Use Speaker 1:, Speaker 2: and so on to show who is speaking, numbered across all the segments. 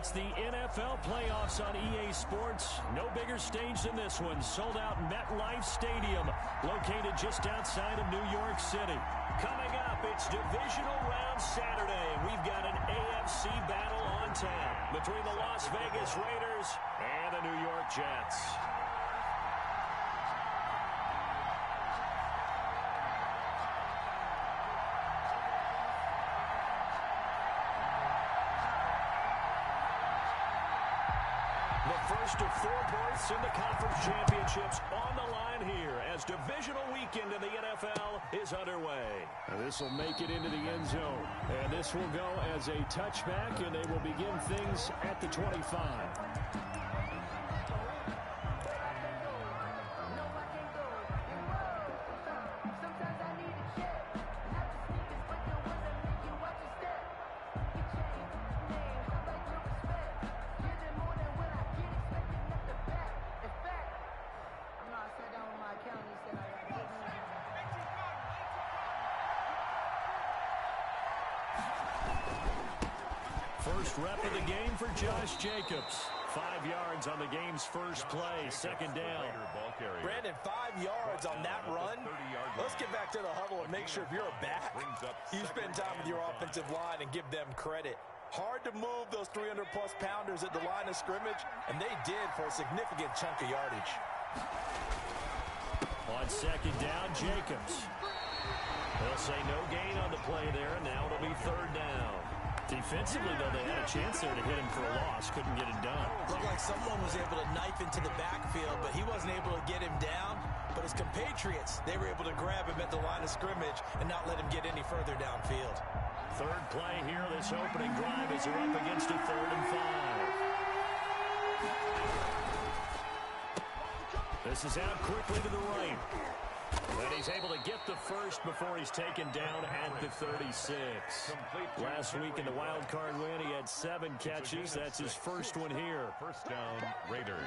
Speaker 1: It's the NFL playoffs on EA Sports. No bigger stage than this one. Sold out MetLife Stadium, located just outside of New York City. Coming up, it's divisional round Saturday. We've got an AFC battle on tap between the Las Vegas Raiders and the New York Jets. First of four berths in the conference championships on the line here as divisional weekend in the NFL is underway. This will make it into the end zone, and this will go as a touchback, and they will begin things at the 25. First rep of the game for Josh Jacobs. 5 yards on the game's first play, second down.
Speaker 2: Brandon, 5 yards on that run. Let's get back to the huddle and make sure if you're a back, you spend time with your offensive line and give them credit. Hard to move those 300-plus pounders at the line of scrimmage, and they did for a significant chunk of yardage.
Speaker 1: On second down, Jacobs. They'll say no gain on the play there, and now it'll be third down. Defensively, though, they had a chance there to hit him for a loss. Couldn't get it done.
Speaker 2: Looked like someone was able to knife into the backfield, but he wasn't able to get him down. But his compatriots, they were able to grab him at the line of scrimmage and not let him get any further downfield.
Speaker 1: Third play here, this opening drive as they're up against a 3rd and 5. This is out quickly to the right. And he's able to get the first before he's taken down at the 36. Last week in the wild card win, he had 7 catches. That's his first one here.
Speaker 3: First down, Raiders.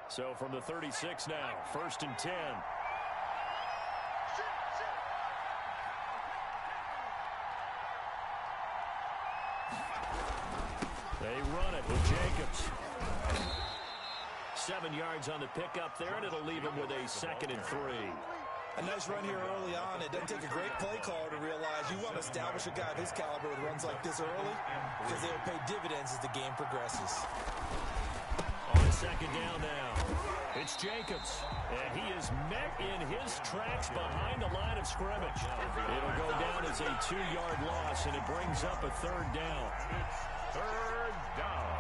Speaker 1: So from the 36 now, 1st and 10. They run it with Jacobs. 7 yards on the pickup there, and it'll leave him with a 2nd and 3.
Speaker 2: A nice run here early on. It doesn't take a great play caller to realize you want to establish a guy of his caliber with runs like this early because they'll pay dividends as the game progresses.
Speaker 1: On second down now, it's Jacobs, and he is met in his tracks behind the line of scrimmage. It'll go down as a 2-yard loss, and it brings up a 3rd down.
Speaker 3: Third down.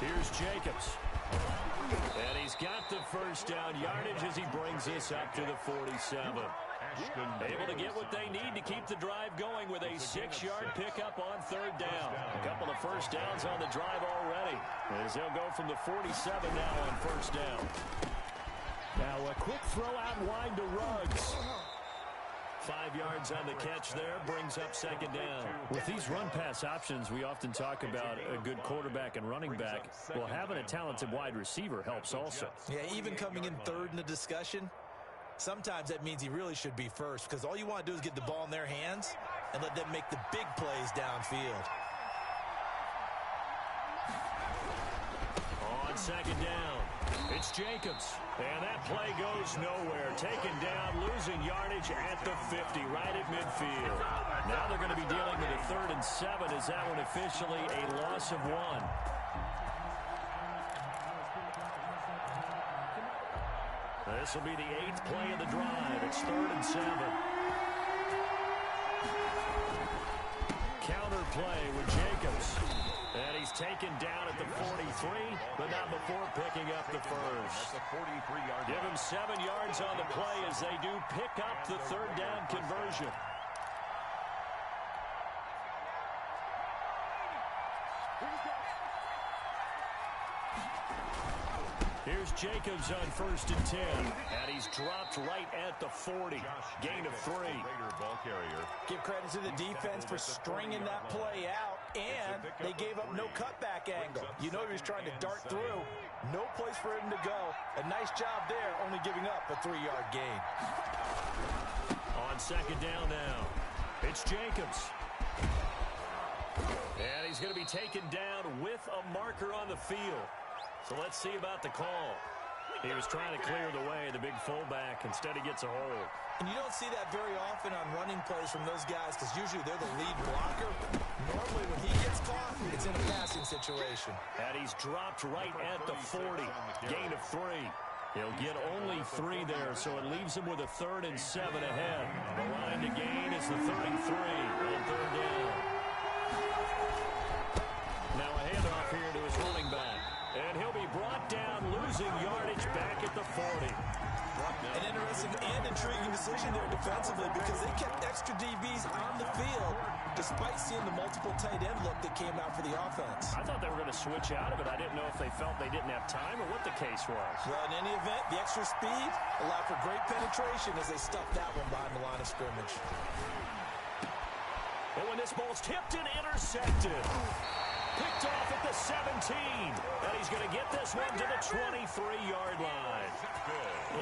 Speaker 1: Here's Jacobs. And he's got the first down yardage as he brings this up to the 47. Able to get what they need to keep the drive going with a 6-yard pickup on 3rd down. A couple of first downs on the drive already, as they'll go from the 47 now on 1st down. Now a quick throw out wide to Ruggs. 5 yards on the catch there, brings up 2nd down. With these run-pass options, we often talk about a good quarterback and running back. Well, having a talented wide receiver helps also.
Speaker 2: Yeah, even coming in 3rd in the discussion, sometimes that means he really should be first because all you want to do is get the ball in their hands and let them make the big plays downfield.
Speaker 1: On 2nd down, it's Jacobs. And that play goes nowhere. Taken down, losing yardage at the 50, right at midfield. Now they're going to be dealing with a 3rd and 7. Is that one officially a loss of 1? This will be the 8th play of the drive. It's 3rd and 7. Counter play with Jacobs. And he's taken down at the 43, but not before picking up the first. Give him 7 yards on the play as they do pick up the 3rd down conversion. Here's Jacobs on 1st and 10. And he's dropped right at the 40. Gain of 3.
Speaker 2: Give credit to the defense for stringing that play out, and they gave up no cutback angle. You know he was trying to dart through. No place for him to go. A nice job there, only giving up a 3-yard gain.
Speaker 1: On 2nd down now, it's Jacobs. And he's going to be taken down with a marker on the field. So let's see about the call. He was trying to clear the way, the big fullback. Instead, he gets a hold.
Speaker 2: And you don't see that very often on running plays from those guys because usually they're the lead blocker. Normally when he gets caught, it's in a passing situation.
Speaker 1: And he's dropped right at the 40. Gain of 3. He'll get only 3 there, so it leaves him with a 3rd and 7 ahead. The line to gain is the 33 on 3rd down. Now a handoff here to his running back. And he'll be brought down, losing yardage back at the 40.
Speaker 2: An interesting and intriguing decision there defensively because they kept extra DBs on the field despite seeing the multiple tight end look that came out for the offense.
Speaker 1: I thought they were going to switch out of it. I didn't know if they felt they didn't have time or what the case was.
Speaker 2: Well, in any event, the extra speed allowed for great penetration as they stuffed that one behind the line of scrimmage.
Speaker 1: And when this ball's tipped and intercepted. Picked off at the 17. And he's going to get this one to the 23-yard line.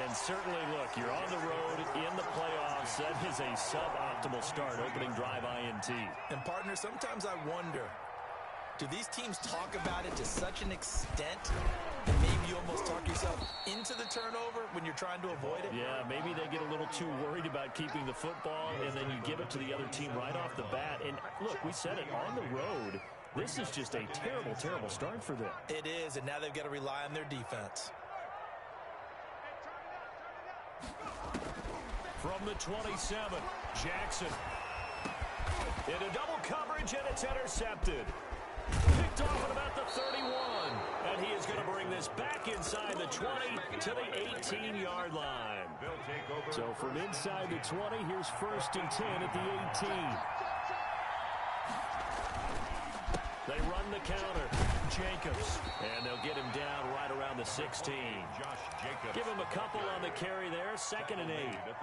Speaker 1: And certainly, look, you're on the road in the playoffs. That is a suboptimal start, opening drive INT.
Speaker 2: And, partner, sometimes I wonder, do these teams talk about it to such an extent that maybe you almost talk yourself into the turnover when you're trying to avoid it?
Speaker 1: Yeah, maybe they get a little too worried about keeping the football, and then you give it to the other team right off the bat. And, look, we said it, on the road, this is just a terrible, terrible start for them.
Speaker 2: It is, and now they've got to rely on their defense.
Speaker 1: From the 27, Jackson. Into double coverage, and it's intercepted. Picked off at about the 31. And he is going to bring this back inside the 20 to the 18-yard line. So from inside the 20, here's 1st and 10 at the 18. They run the counter. Jacobs. And they'll get him down right around the 16. Give him a couple on the carry there. 2nd and 8.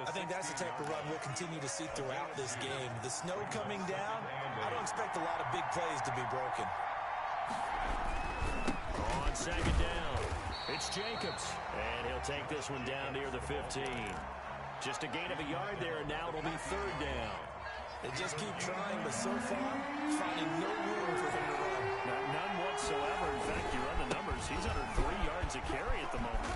Speaker 2: I think that's the type of run we'll continue to see throughout this game. The snow coming down, I don't expect a lot of big plays to be broken.
Speaker 1: On 2nd down, it's Jacobs. And he'll take this one down near the 15. Just a gain of a yard there, and now it'll be 3rd down.
Speaker 2: They just keep trying, but so far, finding no room for him to run.
Speaker 1: None whatsoever. In fact, you run the numbers. He's under 3 yards a carry at the moment.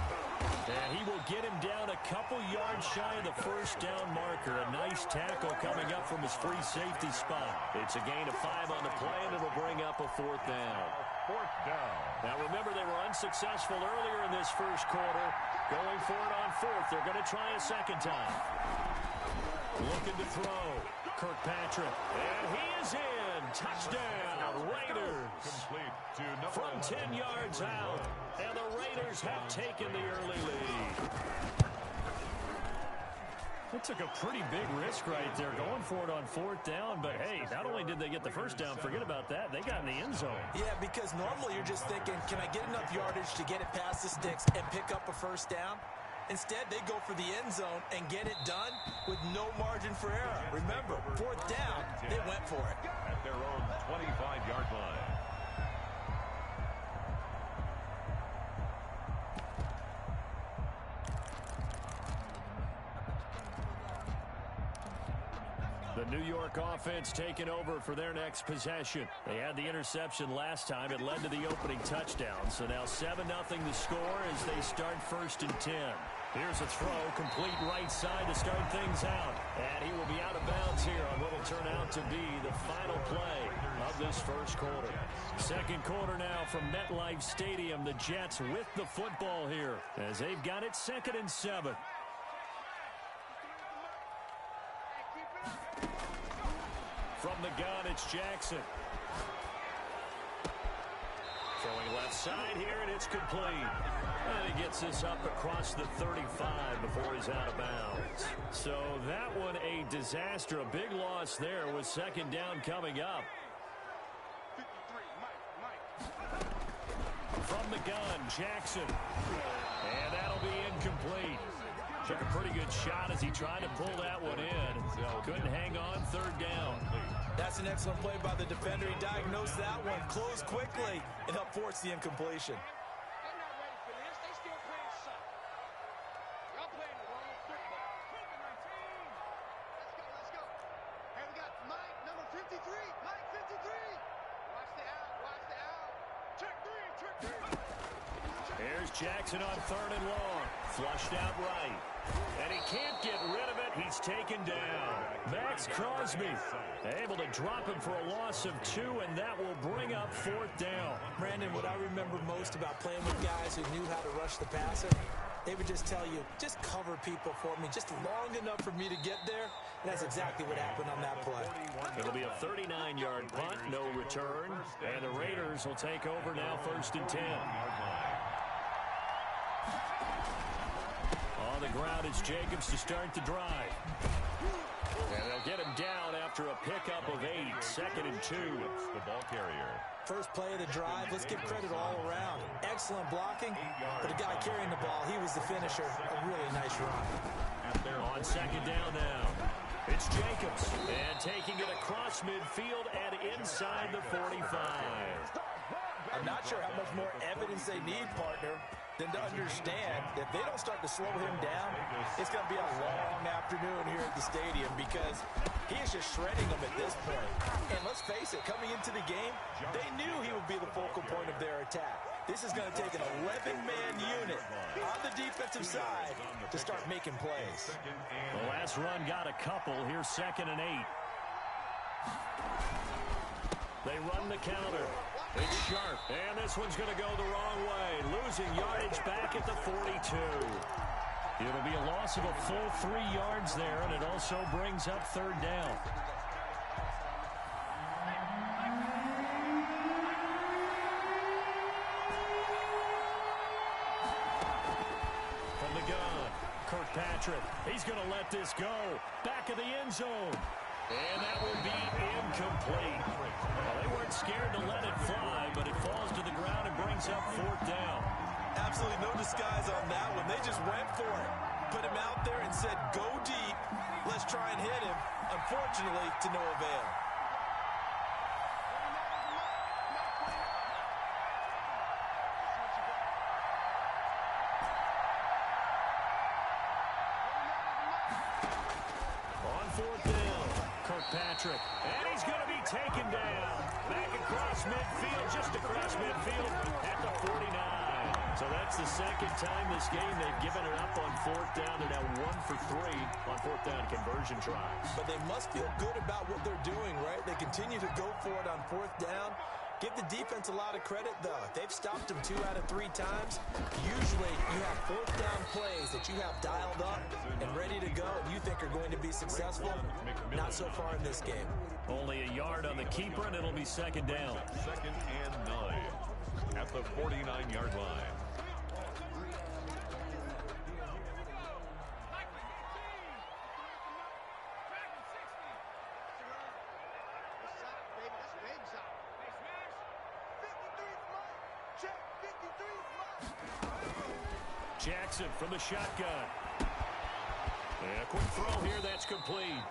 Speaker 1: And he will get him down a couple yards shy of the 1st down marker. A nice tackle coming up from his free safety spot. It's a gain of 5 on the play, and it'll bring up a 4th down.
Speaker 3: 4th down.
Speaker 1: Now, remember, they were unsuccessful earlier in this first quarter. Going for it on 4th. They're going to try a 2nd time. Looking to throw. Kirkpatrick. And he is in. Touchdown, Raiders. From 10 yards out. And the Raiders have taken the early lead. That took a pretty big risk right there, going for it on 4th down. But, hey, not only did they get the 1st down, forget about that, they got in the end zone.
Speaker 2: Yeah, because normally you're just thinking, can I get enough yardage to get it past the sticks and pick up a 1st down? Instead, they go for the end zone and get it done with no margin for error. Remember, 4th down, they went for it.
Speaker 3: At their own 25-yard line.
Speaker 1: The New York offense taking over for their next possession. They had the interception last time. It led to the opening touchdown. So now 7-0 the score as they start 1st and 10. Here's a throw, complete right side to start things out. And he will be out of bounds here on what will turn out to be the final play of this first quarter. 2nd quarter now from MetLife Stadium. The Jets with the football here as they've got it 2nd and 7. From the gun, it's Jackson. Throwing left side here, and it's complete. And he gets this up across the 35 before he's out of bounds. So that one a disaster. A big loss there with 2nd down coming up. From the gun, Jackson. And that'll be incomplete. Took a pretty good shot as he tried to pull that one in. Couldn't hang on, third down.
Speaker 2: That's an excellent play by the defender. He diagnosed that one, closed quickly, and helped force the incompletion.
Speaker 1: Here's Jackson on third and long. Flushed out right. And he can't get rid of it. He's taken down. Max Crosby able to drop him for a loss of 2, and that will bring up fourth down.
Speaker 2: Brandon, what I remember most about playing with guys who knew how to rush the passer, they would just tell you, just cover people for me, just long enough for me to get there. And that's exactly what happened on that play.
Speaker 1: It'll be a 39-yard punt, no return. And the Raiders will take over now, first and 10. On the ground is Jacobs to start the drive. And they'll get him down after a pickup of 8, second and 2.
Speaker 3: The ball carrier.
Speaker 2: First play of the drive, let's give credit all around. Excellent blocking, but the guy carrying the ball, he was the finisher. A really nice run.
Speaker 1: On second down now, it's Jacobs. And taking it across midfield and inside the 45.
Speaker 2: I'm not sure how much more evidence they need, partner, than to understand that if they don't start to slow him down, it's going to be a long afternoon here at the stadium because he is just shredding them at this point. And let's face it, coming into the game, they knew he would be the focal point of their attack. This is going to take an 11-man unit on the defensive side to start making plays.
Speaker 1: The last run got a couple. Here's second and 8. They run the counter. It's sharp. And this one's going to go the wrong way. Losing yardage back at the 42. It'll be a loss of a full 3 yards there, and it also brings up third down. From the gun, Kirkpatrick. He's going to let this go. Back of the end zone. And that will be incomplete. Well, they weren't scared to let it fly, but it falls to the ground and brings up fourth down.
Speaker 2: Absolutely no disguise on that one. They just went for it. Put him out there and said, go deep. Let's try and hit him. Unfortunately, to no avail.
Speaker 1: Kirkpatrick, and he's going to be taken down. Back across midfield, just across midfield at the 49. So that's the second time this game they've given it up on fourth down. They're now 1 for 3 on fourth down conversion tries.
Speaker 2: But they must feel good about what they're doing, right? They continue to go for it on fourth down. Give the defense a lot of credit, though. They've stopped them 2 out of 3 times. Usually, you have fourth down plays that you have dialed up and ready to go, and you think are going to be successful. Not so far in this game.
Speaker 1: Only a yard on the keeper, and it'll be second down.
Speaker 3: Second and 9 at the 49-yard line.
Speaker 1: Jackson from the shotgun. And a quick throw here, that's complete.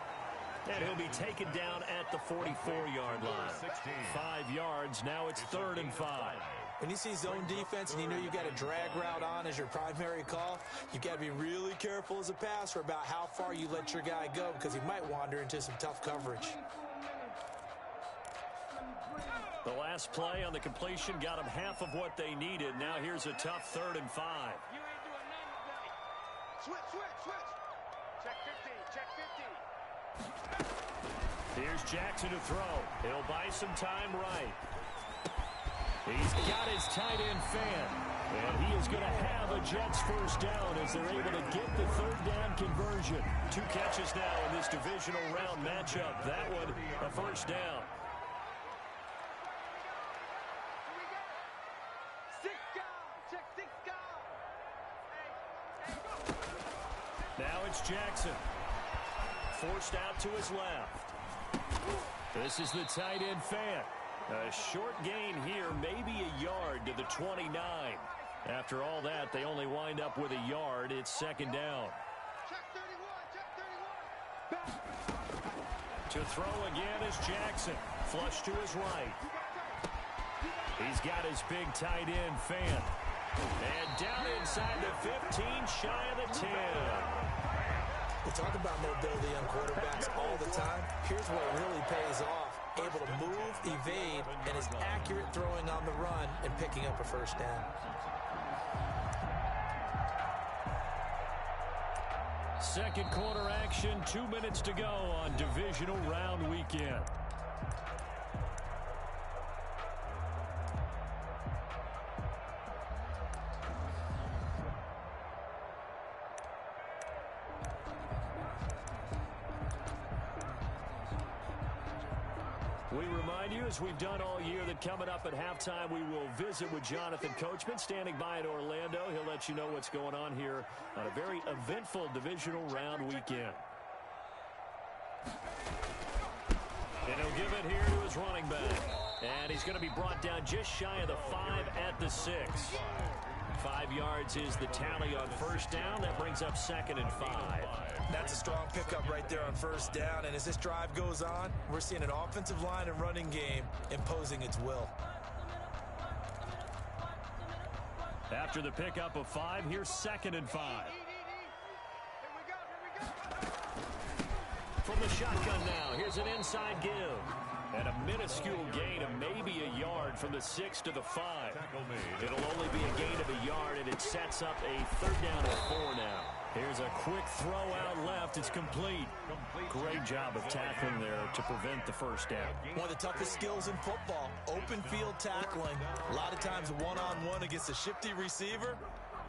Speaker 1: And he'll be taken down at the 44-yard line. 5 yards, now it's third and 5.
Speaker 2: When you see zone defense and you know you've got a drag route on as your primary call, you've got to be really careful as a passer about how far you let your guy go because he might wander into some tough coverage.
Speaker 1: The last play on the completion got them half of what they needed. Now here's a tough third and 5.
Speaker 4: Switch. Check 15, check 15.
Speaker 1: Here's Jackson to throw. He'll buy some time right. He's got his tight end fan. And he is going to have a Jets first down as they're able to get the third down conversion. 2 catches now in this divisional round matchup. That one, a first down. Now it's Jackson. Forced out to his left. This is the tight end fan. A short gain here, maybe a yard to the 29. After all that, they only wind up with a yard. It's second down.
Speaker 4: Check 31, check 31.
Speaker 1: To throw again is Jackson. Flush to his right. He's got his big tight end, Fan. And down inside the 15, shy of the 10.
Speaker 2: We talk about mobility on quarterbacks all the time. Here's where it really pays off. Able to move, evade, and is accurate throwing on the run and picking up a first down.
Speaker 1: Second quarter action, 2 minutes to go on divisional round weekend. We remind you, as we've done all year, that coming up at halftime, we will visit with Jonathan Coachman, standing by in Orlando. He'll let you know what's going on here on a very eventful divisional round weekend. And he'll give it here to his running back. And he's going to be brought down just shy of the 5 at the 6. 5 yards is the tally on first down. That brings up second and 5.
Speaker 2: That's a strong pickup right there on first down. And as this drive goes on, we're seeing an offensive line and running game imposing its will.
Speaker 1: After the pickup of 5, here's second and 5.
Speaker 4: Here we go.
Speaker 1: From the shotgun now, here's an inside give. And a minuscule gain of maybe a yard from the 6 to the 5. It'll only be a gain of a yard, and it sets up a third down and 4 now. Here's a quick throw out left. It's complete. Great job of tackling there to prevent the first down.
Speaker 2: One of the toughest skills in football, open field tackling. A lot of times one-on-one against a shifty receiver.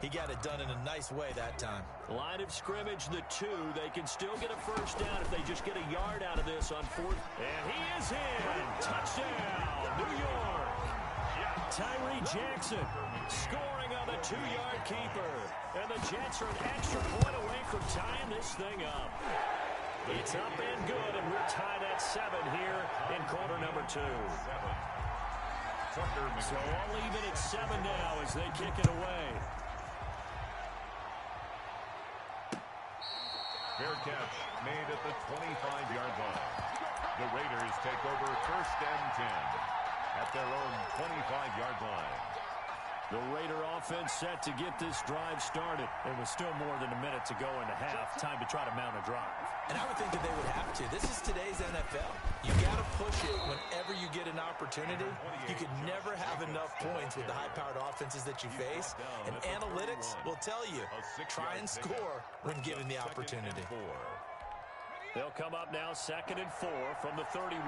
Speaker 2: He got it done in a nice way that time.
Speaker 1: Line of scrimmage, the 2. They can still get a first down if they just get a yard out of this on 4th. And he is in. Touchdown, New York. Tyree Jackson scoring on the 2-yard keeper. And the Jets are an extra point away from tying this thing up. It's up and good, and we're tied at 7 here in quarter number 2. So all even at 7 now as they kick it away.
Speaker 3: Fair catch made at the 25-yard line. The Raiders take over first and 10 at their own 25-yard line.
Speaker 1: The Raider offense set to get this drive started. It was still more than a minute to go in the half. Time to try to mount a drive.
Speaker 2: And I would think that they would have to. This is today's NFL. You got to push it whenever you get an opportunity. You can never have enough points with the high-powered offenses that you face. And analytics will tell you, try and score when given the opportunity.
Speaker 1: They'll come up now second and 4 from the 31.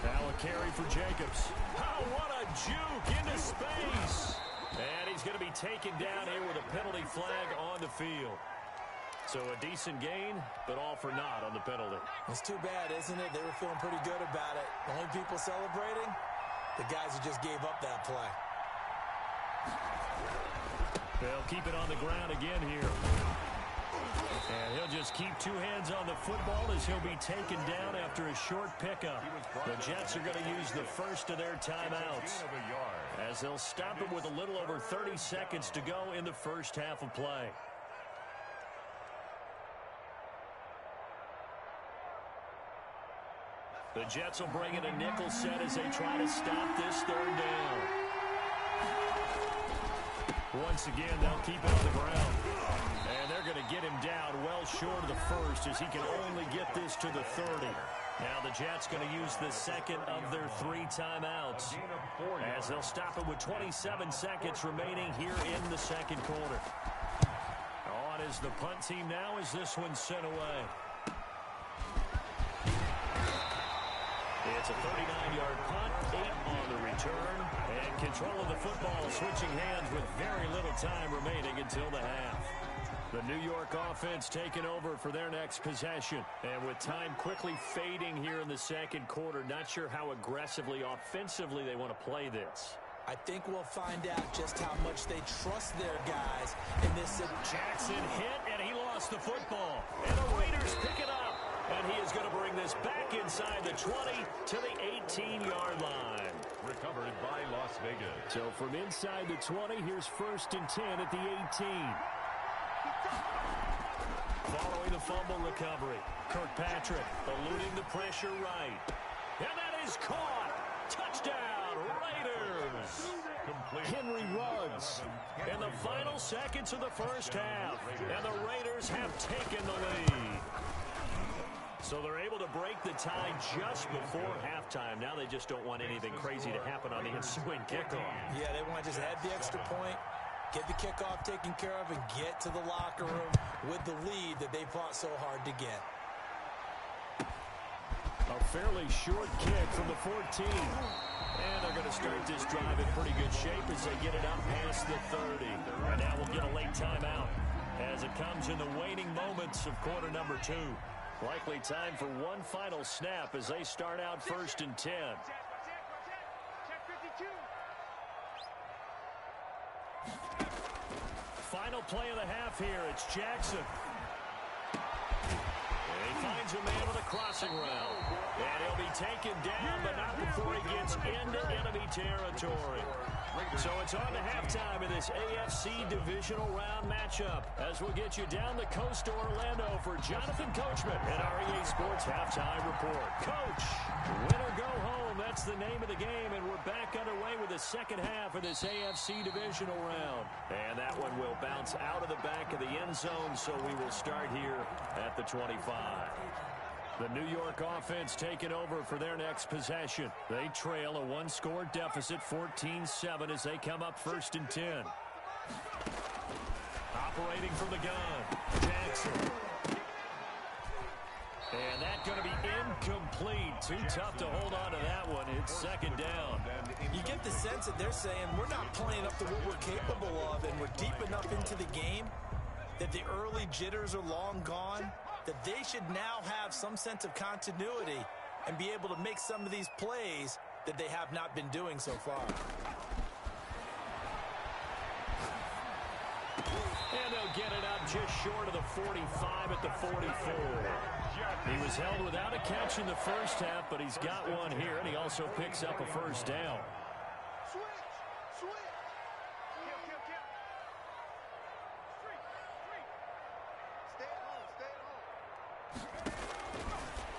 Speaker 1: Now a carry for Jacobs. Oh, what a juke into space. And he's going to be taken down here with a penalty flag on the field. So a decent gain, but all for naught on the penalty.
Speaker 2: It's too bad, isn't it? They were feeling pretty good about it. The only people celebrating, the guys who just gave up that play.
Speaker 1: They'll keep it on the ground again here. And he'll just keep 2 hands on the football as he'll be taken down after a short pickup. The Jets are going to use the first of their timeouts as they'll stop it with a little over 30 seconds to go in the first half of play. The Jets will bring in a nickel set as they try to stop this third down. Once again, they'll keep it on the ground. And they're going to get him down well short of the first as he can only get this to the 30. Now the Jets going to use the second of their 3 timeouts as they'll stop it with 27 seconds remaining here in the second quarter. On is the punt team now as this one's sent away. It's a 39-yard punt, 8 on the return, and control of the football switching hands with very little time remaining until the half. The New York offense taking over for their next possession. And with time quickly fading here in the second quarter, not sure how aggressively, offensively they want to play this.
Speaker 2: I think we'll find out just how much they trust their guys in this.
Speaker 1: Jackson hit, and he lost the football. And the Raiders pick it up. And he is going to bring this back inside the 20 to the 18-yard line.
Speaker 3: Recovered by Las Vegas.
Speaker 1: So from inside the 20, here's 1st and 10 at the 18. Following the fumble recovery, Kirkpatrick eluding the pressure right. And that is caught. Touchdown, Raiders. Henry runs in the final seconds of the first half, and the Raiders have taken the lead. So they're able to break the tie just before halftime. Now they just don't want anything crazy to happen on the ensuing kickoff.
Speaker 2: Yeah, they want to just add the extra point, get the kickoff taken care of, and get to the locker room with the lead that they fought so hard to get.
Speaker 1: A fairly short kick from the 14. And they're going to start this drive in pretty good shape as they get it up past the 30. And now we'll get a late timeout as it comes in the waning moments of quarter number 2. Likely time for one final snap as they start out 1st and 10. Final play of the half here. It's Jackson. And he finds a man with a crossing route. And he'll be taken down, but not before he gets into enemy territory. So it's on to halftime in this AFC divisional round matchup as we'll get you down the coast to Orlando for Jonathan Coachman and our EA Sports Halftime Report. Coach, win or go home, that's the name of the game, and we're back underway with the second half of this AFC divisional round. And that one will bounce out of the back of the end zone, so we will start here at the 25. The New York offense taking over for their next possession. They trail a one-score deficit, 14-7, as they come up 1st and 10. Operating from the gun, Jackson. And that's going to be incomplete. Too tough to hold on to that one. It's 2nd down.
Speaker 2: You get the sense that they're saying we're not playing up to what we're capable of, and we're deep enough into the game that the early jitters are long gone, that they should now have some sense of continuity and be able to make some of these plays that they have not been doing so far.
Speaker 1: And they'll get it up just short of the 45 at the 44. He was held without a catch in the first half, but he's got one here, and he also picks up a 1st down.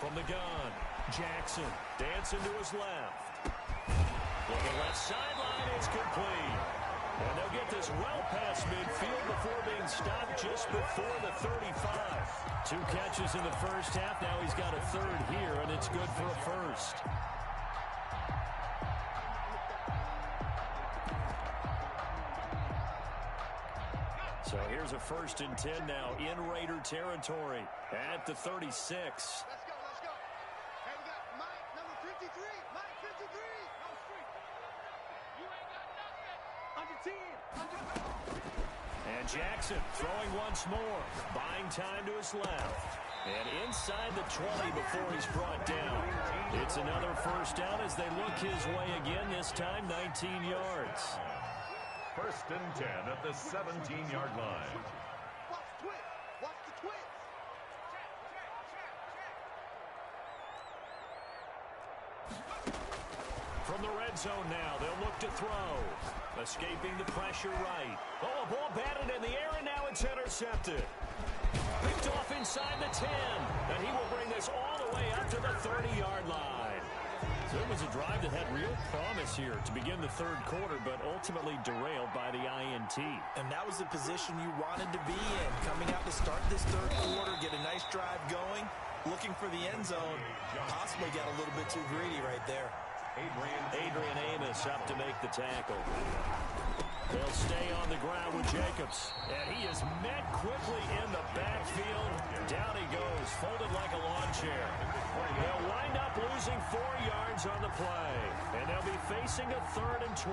Speaker 1: From the gun, Jackson dancing to his left. Looking left sideline, it's complete. And they'll get this well past midfield before being stopped just before the 35. 2 catches in the first half. Now he's got a 3rd here, and it's good for a 1st. So here's a 1st and 10 now in Raider territory at the 36. And Jackson throwing once more, buying time to his left. And inside the 20 before he's brought down. It's another 1st down as they look his way again, this time 19 yards.
Speaker 3: 1st and 10 at the 17-yard line.
Speaker 4: Watch the twist. Watch the twist.
Speaker 1: From the red zone now, they'll look to throw. Escaping the pressure right. Oh, a ball batted in the air, and now it's intercepted. Picked off inside the 10, and he will bring this all the way up to the 30-yard line. So it was a drive that had real promise here to begin the 3rd quarter, but ultimately derailed by the INT.
Speaker 2: And that was the position you wanted to be in, coming out to start this 3rd quarter, get a nice drive going, looking for the end zone, possibly get a little bit too greedy right there.
Speaker 1: Adrian Amos up to make the tackle. They'll stay on the ground with Jacobs. And he is met quickly in the backfield. Down he goes, folded like a lawn chair. They'll wind up losing 4 yards on the play. And they'll be facing a 3rd and 12.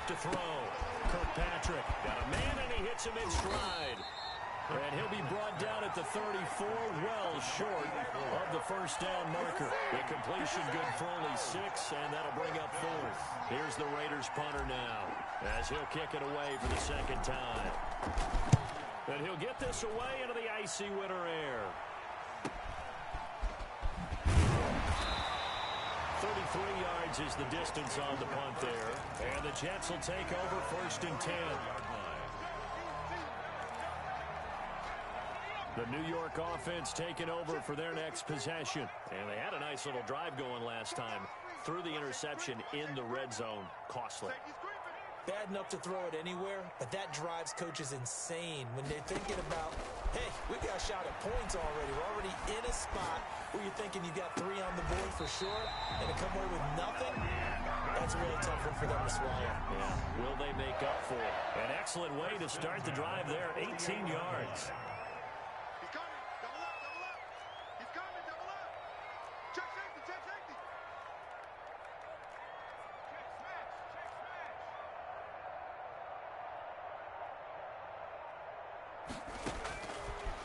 Speaker 1: To throw. Kirkpatrick got a man, and he hits him in stride. And he'll be brought down at the 34, well short of the first down marker. The completion good for only 6, and that'll bring up 4th. Here's the Raiders punter now, as he'll kick it away for the second time. And he'll get this away into the icy winter air. 33 yards is the distance on the punt there. And the Jets will take over 1st and 10. The New York offense taking over for their next possession. And they had a nice little drive going last time. Threw the interception in the red zone. Costly.
Speaker 2: Bad enough to throw it anywhere, but that drives coaches insane when they're thinking about, hey, we got a shot at points already. We're already in a spot where you're thinking you got 3 on the board for sure, and to come away with nothing, that's a really tough one for them to swallow.
Speaker 1: Yeah. Will they make up for it? An excellent way to start the drive there, 18 yards.
Speaker 4: He's coming. Double up, double up. He's coming, double up. Check safety, check safety.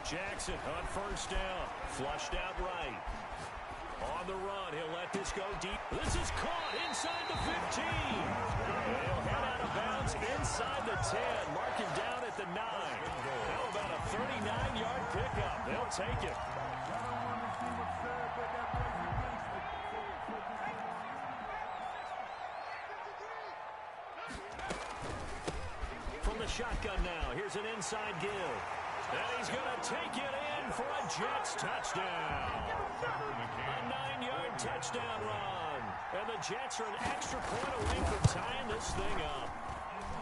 Speaker 1: Jackson on 1st down. Flushed out right. On the run, he'll let this go deep. This is caught inside the 15. He'll head out of bounds inside the 10. Mark him down at the 9. How about a 39-yard pickup? They'll take it. From the shotgun now, here's an inside give. And he's going to take it in for a Jets touchdown. A 9-yard touchdown run. And the Jets are an extra point away from tying this thing up.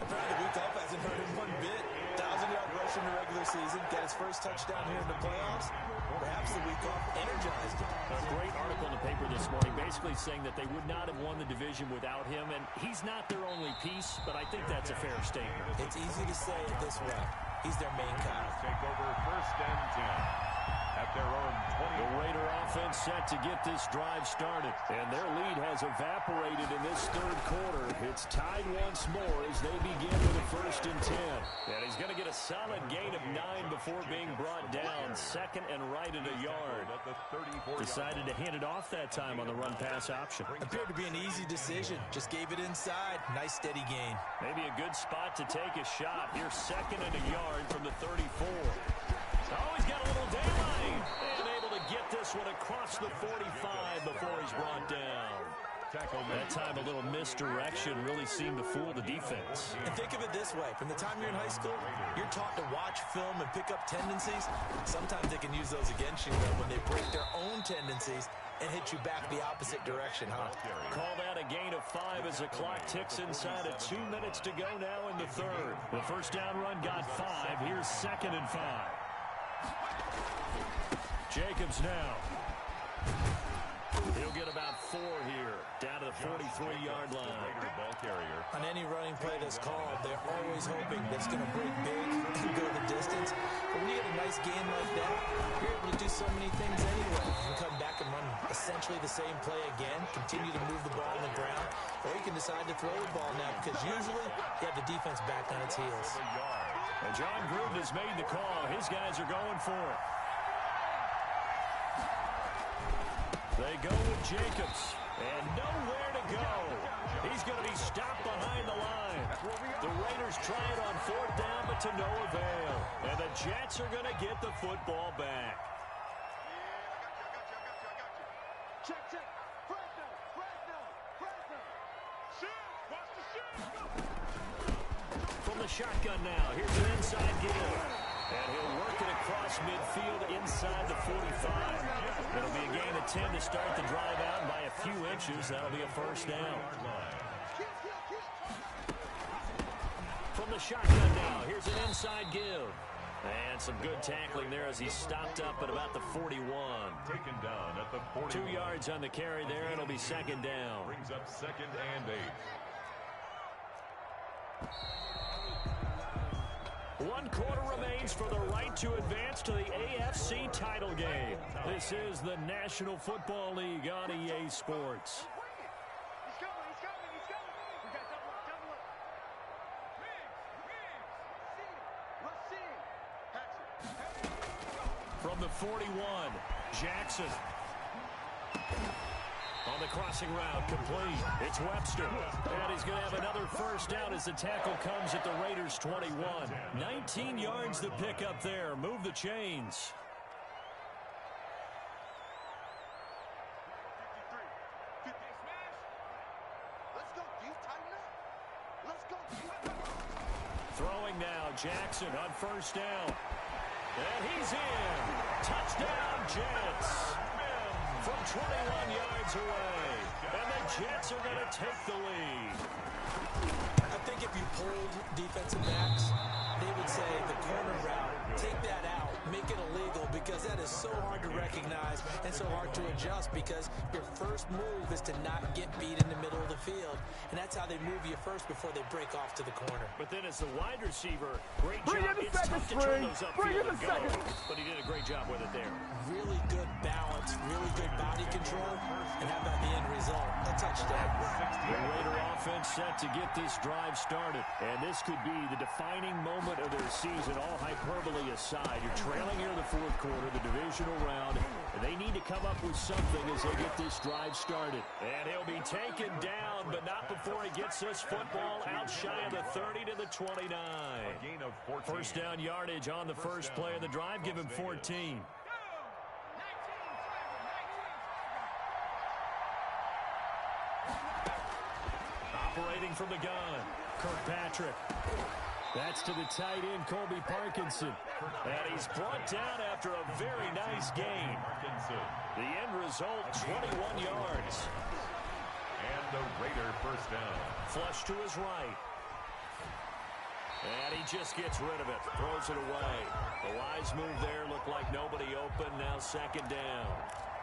Speaker 2: Apparently the week off hasn't hurt him one bit. 1,000-yard rush in the regular season. Got his first touchdown here in the playoffs. Perhaps the week off energized him.
Speaker 1: A great article in the paper this morning basically saying that they would not have won the division without him. And he's not their only piece, but I think that's a fair statement.
Speaker 2: It's easy to say it this way. He's their main guy.
Speaker 3: Take over 1st and 10 at their own 20.
Speaker 1: The Raider offense set to get this drive started. And their lead has evaporated in this 3rd quarter. It's tied once more as they begin with a 1st and 10. And he's going to get a solid gain of 9 before being brought down. 2nd and right at a yard. Decided to hand it off that time on the run-pass option.
Speaker 2: Appeared to be an easy decision. Just gave it inside. Nice steady gain.
Speaker 1: Maybe a good spot to take a shot. Here's 2nd and a yard from the 34. Oh, he's got a little daylight. And able to get this one across the 45 before he's brought down. That time a little misdirection really seemed to fool the defense.
Speaker 2: And think of it this way. From the time you're in high school, you're taught to watch film and pick up tendencies. Sometimes they can use those against you, though, when they break their own tendencies and hit you back the opposite direction, huh?
Speaker 1: Call that a gain of 5 as the clock ticks inside of 2 minutes to go now in the 3rd. The first down run got 5. Here's 2nd and 5. Jacobs now. He'll get about 4 here, down to the 43-yard line.
Speaker 3: Ball carrier.
Speaker 2: On any running play that's called, they're always hoping that it's going to break big and go the distance. But when you get a nice gain like that, you're able to do so many things anyway. You can come back and run essentially the same play again, continue to move the ball on the ground, or you can decide to throw the ball now because usually you have the defense back on its heels.
Speaker 1: And John Gruden has made the call. His guys are going for it. They go with Jacobs, and nowhere to go. He's going to be stopped behind the line. The Raiders try it on 4th down, but to no avail. And the Jets are going to get the football back.
Speaker 4: Check, check. Fresno, Fresno, Fresno. Shoot, watch the shoot.
Speaker 1: From the shotgun now, here's an inside give. And he'll work it across midfield inside the 45. It'll be a gain of 10 to start the drive out. By a few inches, that'll be a 1st down. From the shotgun now, here's an inside give. And some good tackling there as he stopped up at about the 41.
Speaker 3: Taken down at the 41.
Speaker 1: 2 yards on the carry there. It'll be 2nd down.
Speaker 3: Brings up 2nd and 8.
Speaker 1: 1 quarter remains for the right to advance to the AFC title game. This is the National Football League on EA Sports.
Speaker 4: He's coming, he's coming, he's coming. We got double up, double up. Riggs, Riggs. See him, Russ, see him. Pass it,
Speaker 1: From the 41, Jackson. On the crossing route, complete. It's Webster. And he's going to have another first down as the tackle comes at the Raiders' 21. 19 yards to pick up there. Move the chains.
Speaker 4: Let's go, Chiefs. Tighten up. Let's go, Chiefs.
Speaker 1: Throwing now, Jackson on first down. And he's in. Touchdown, Jets. From 21 yards away. And the Jets are going to take the lead.
Speaker 2: I think if you pulled defensive backs, they would say the corner route, take that out, make it illegal, because that is so hard to recognize and so hard to adjust, because your first move is to not get beat in the middle of the field, and that's how they move you first before they break off to the corner.
Speaker 1: But then as the wide receiver, great job. It's tough to turn those upfield and go, but he did a great job with it there.
Speaker 2: Really good balance, really good body control, and how about the end result? A touchdown.
Speaker 1: The Raider offense set to get this drive started, and this could be the defining moment of their season, all hyperbole aside. You're trailing here in the fourth quarter, the divisional round, and they need to come up with something as they get this drive started. And he'll be taken down, but not before he gets this football out shy of the 30 to the 29. First down yardage on the first play of the drive. Give him 14. Operating from the gun, Kirkpatrick. That's to the tight end, Colby Parkinson. And he's brought down after a very nice game. The end result, 21 yards.
Speaker 3: And the Raider first down.
Speaker 1: Flush to his right. And he just gets rid of it, throws it away. The wise move there, looked like nobody open, now second down.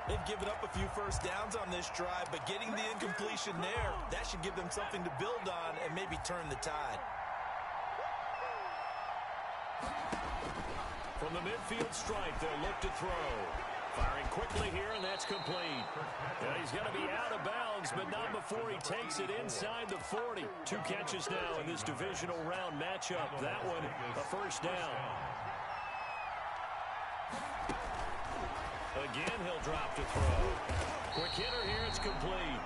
Speaker 2: They've given up a few first downs on this drive, but getting the incompletion there, that should give them something to build on and maybe turn the tide.
Speaker 1: From the midfield stripe, they'll look to throw. Firing quickly here, and that's complete. And he's going to be out of bounds, but not before he takes it inside the 40. 2 catches now in this divisional round matchup. That one, a first down. Again, he'll drop to throw. Quick hitter here, it's complete.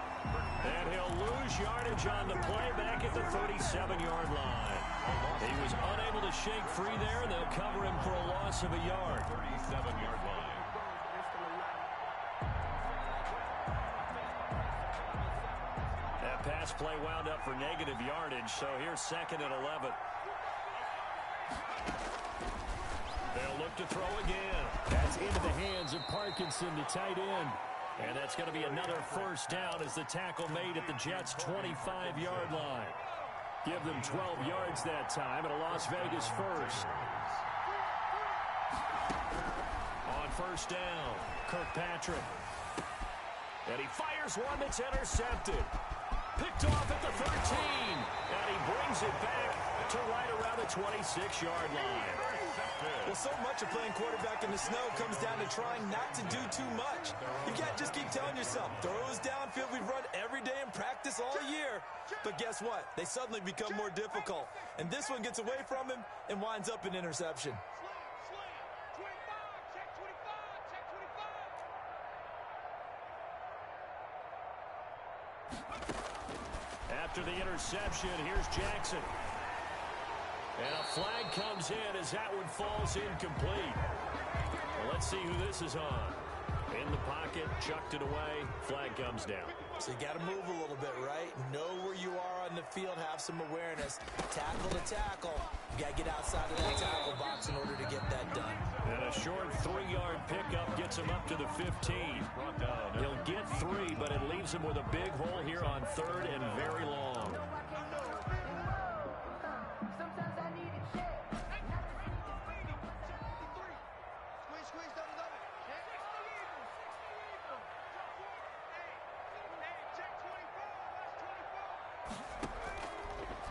Speaker 1: And he'll lose yardage on the play back at the 37-yard line. He was unable to shake free there, and they'll cover him for a loss of a yard.
Speaker 3: 37-yard line.
Speaker 1: That pass play wound up for negative yardage, so here's second and 11. They'll look to throw again. That's into the hands of Parkinson, the tight end. And that's going to be another first down as the tackle made at the Jets' 25-yard line. Give them 12 yards that time and a Las Vegas first. On first down, Kirkpatrick. And he fires one that's intercepted. Picked off at the 13. And he brings it back to right around the 26-yard line.
Speaker 2: Well, so much of playing quarterback in the snow comes down to trying not to do too much. You can't just keep telling yourself, throws downfield we've run every day in practice all year. But guess what? They suddenly become more difficult. And this one gets away from him and winds up an interception.
Speaker 1: After the interception, here's Jackson. And a flag comes in as that one falls incomplete. Well, let's see who this is on. In the pocket, chucked it away, flag comes down.
Speaker 2: So you got to move a little bit, right? Know where you are on the field, have some awareness. Tackle to tackle. You got to get outside of that tackle box in order to get that done.
Speaker 1: And a short 3-yard pickup gets him up to the 15. He'll get 3, but it leaves him with a big hole here on third and very long.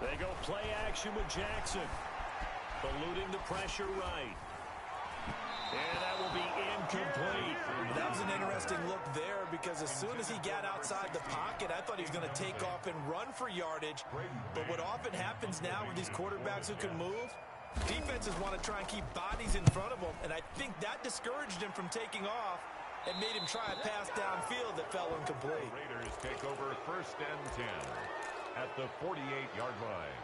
Speaker 1: They go play action with Jackson. Eluding the pressure right. And that will be incomplete.
Speaker 2: That was an interesting look there because as soon as he got outside the pocket, I thought he was going to take off and run for yardage. But what often happens now with these quarterbacks who can move, Defenses want to try and keep bodies in front of them, and I think that discouraged him from taking off and made him try a pass downfield that fell incomplete.
Speaker 3: The Raiders take over 1st and 10 at the 48-yard line.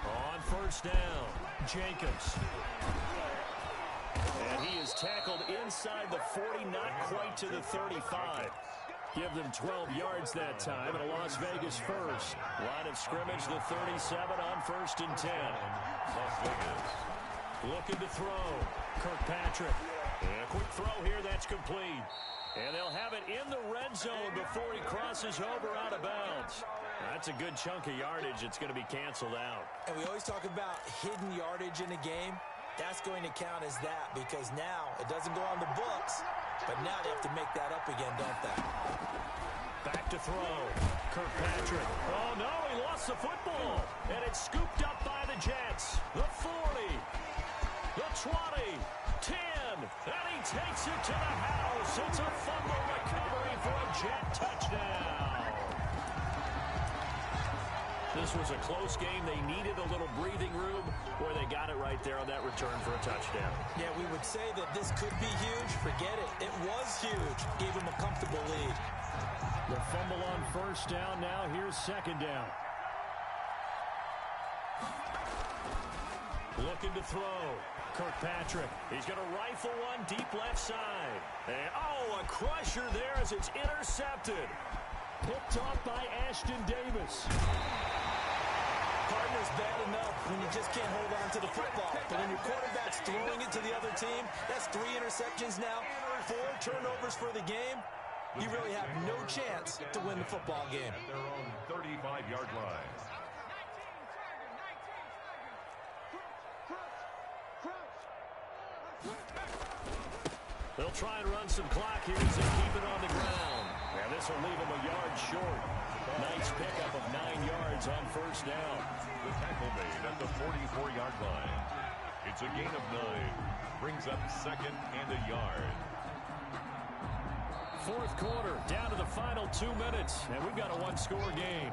Speaker 1: On 1st down, Jacobs. And he is tackled inside the 40, not quite to the 35. Give them 12 yards that time, and a Las Vegas first. Line of scrimmage, the 37 on 1st and 10.
Speaker 3: Las Vegas.
Speaker 1: Looking to throw. Kirkpatrick. And a quick throw here, that's complete. And they'll have it in the red zone before he crosses over out of bounds. That's a good chunk of yardage. It's going to be canceled out.
Speaker 2: And we always talk about hidden yardage in a game. That's going to count as that because now it doesn't go on the books, but now they have to make that up again, don't they?
Speaker 1: Back to throw. Kirkpatrick. Oh, no, he lost the football. And it's scooped up by the Jets. The 40. The 20. 10. And he takes it to the house. It's a fumble recovery for a Jet touchdown. This was a close game. They needed a little breathing room. Boy, they got it right there on that return for a touchdown.
Speaker 2: Yeah, we would say that this could be huge. Forget it. It was huge. Gave him a comfortable lead.
Speaker 1: The fumble on 1st down. Now here's 2nd down. Looking to throw. Kirkpatrick. He's going to rifle one deep left side. And, oh, a crusher there as it's intercepted. Picked off by Ashton Davis.
Speaker 2: Partner's bad enough when you just can't hold on to the football. But when your quarterback's throwing it to the other team, that's 3 interceptions now, 4 turnovers for the game. You really have no chance to win the football game.
Speaker 3: At their own 35-yard line.
Speaker 1: They'll try and run some clock here as they keep it on the ground. And this will leave them a yard short. Nice pickup of 9 yards on 1st down.
Speaker 3: The tackle made at the 44-yard line. It's a gain of 9. Brings up 2nd and a yard.
Speaker 1: 4th quarter, down to the final 2 minutes, and we've got a 1-score game.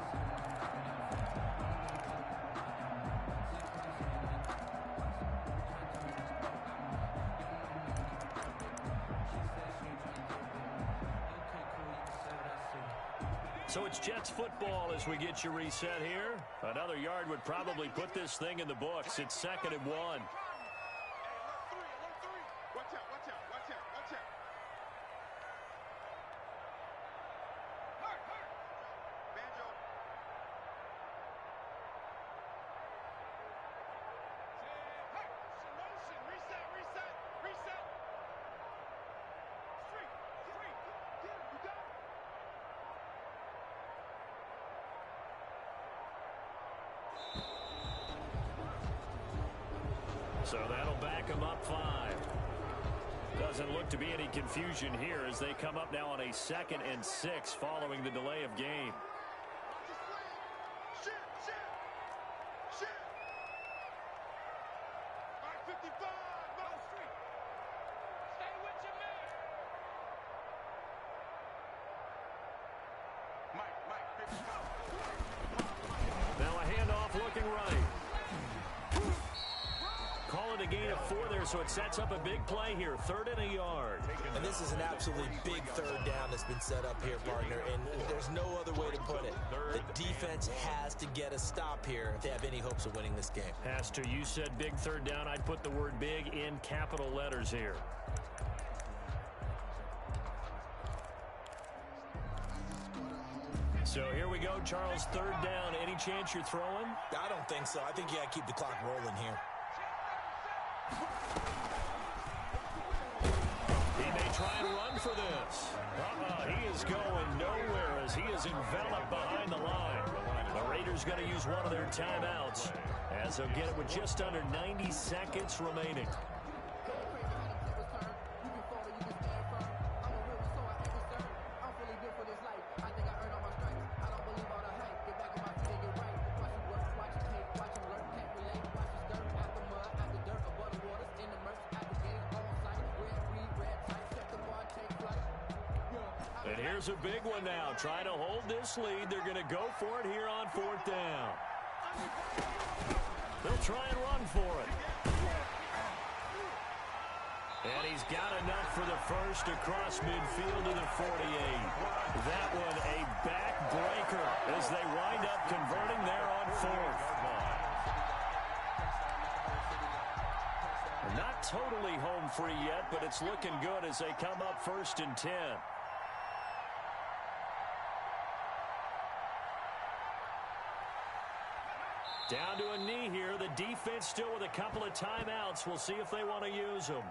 Speaker 1: So it's Jets football as we get you reset here. Another yard would probably put this thing in the books. It's 2nd and 1.
Speaker 4: Watch out, watch out, watch out, watch out. Banjo. Motion, reset, reset, reset. Street, get him, you got it.
Speaker 1: So that'll back them up 5. Doesn't look to be any confusion here as they come up now on a 2nd and 6 following the delay of game.
Speaker 4: Shit, shit, shit. 555, no street. Stay with your man. Mike, 55.
Speaker 1: Now a handoff looking right. Call it a gain of 4 there, so it sets up a big play here. 3rd and a yard.
Speaker 2: And this is an absolutely big 3rd down that's been set up here, partner, and there's no other way to put it. The defense has to get a stop here if they have any hopes of winning this game.
Speaker 1: Has to. You said big 3rd down. I'd put the word big in capital letters here. So here we go, Charles, 3rd down. Any chance you're throwing?
Speaker 2: I don't think so. I think you got to keep the clock rolling here.
Speaker 1: He may try and run for this. He is going nowhere as he is enveloped behind the line. The Raiders going to use one of their timeouts as they'll get it with just under 90 seconds remaining. here's a big one now. Trying to hold this lead. They're going to go for it here on 4th down. They'll try and run for it. And he's got enough for the first across midfield to the 48. That one a backbreaker as they wind up converting there on 4th. Not totally home free yet, but it's looking good as they come up 1st and 10. Down to a knee here. The defense still with a couple of timeouts. We'll see if they want to use them.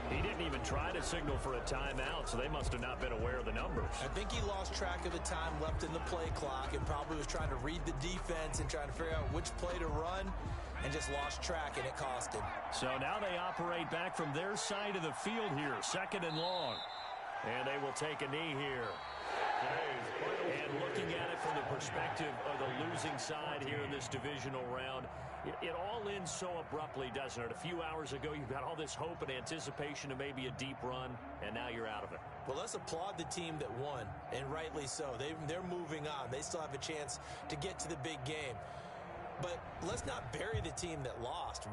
Speaker 1: He didn't even try to signal for a timeout, so they must have not been aware of the numbers.
Speaker 2: I think he lost track of the time left in the play clock and probably was trying to read the defense and trying to figure out which play to run and just lost track, and it cost him.
Speaker 1: So now they operate back from their side of the field here, 2nd and long. And they will take a knee here. And looking at it from the perspective of the losing side here in this divisional round, it all ends so abruptly, doesn't it? A few hours ago, you've got all this hope and anticipation of maybe a deep run, and now you're out of it.
Speaker 2: Well, let's applaud the team that won, and rightly so. They're moving on. They still have a chance to get to the big game. But let's not bury the team that lost.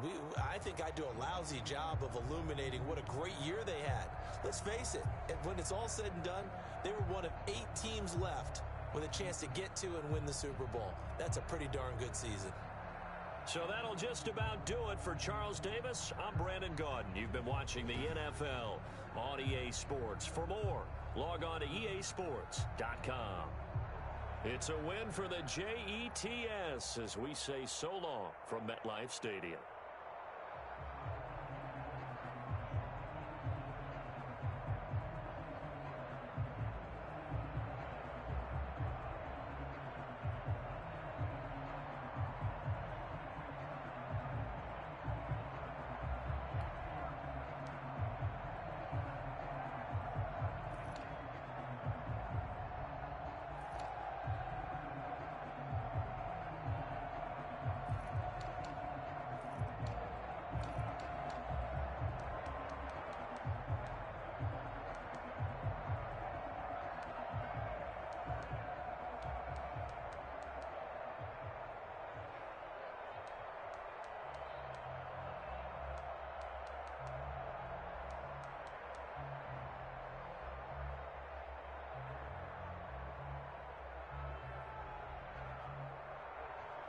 Speaker 2: I think I do a lousy job of illuminating what a great year they had. Let's face it, when it's all said and done, they were one of 8 teams left with a chance to get to and win the Super Bowl. That's a pretty darn good season.
Speaker 1: So that'll just about do it for Charles Davis. I'm Brandon Gaudin. You've been watching the NFL on EA Sports. For more, log on to easports.com. It's a win for the Jets as we say so long from MetLife Stadium.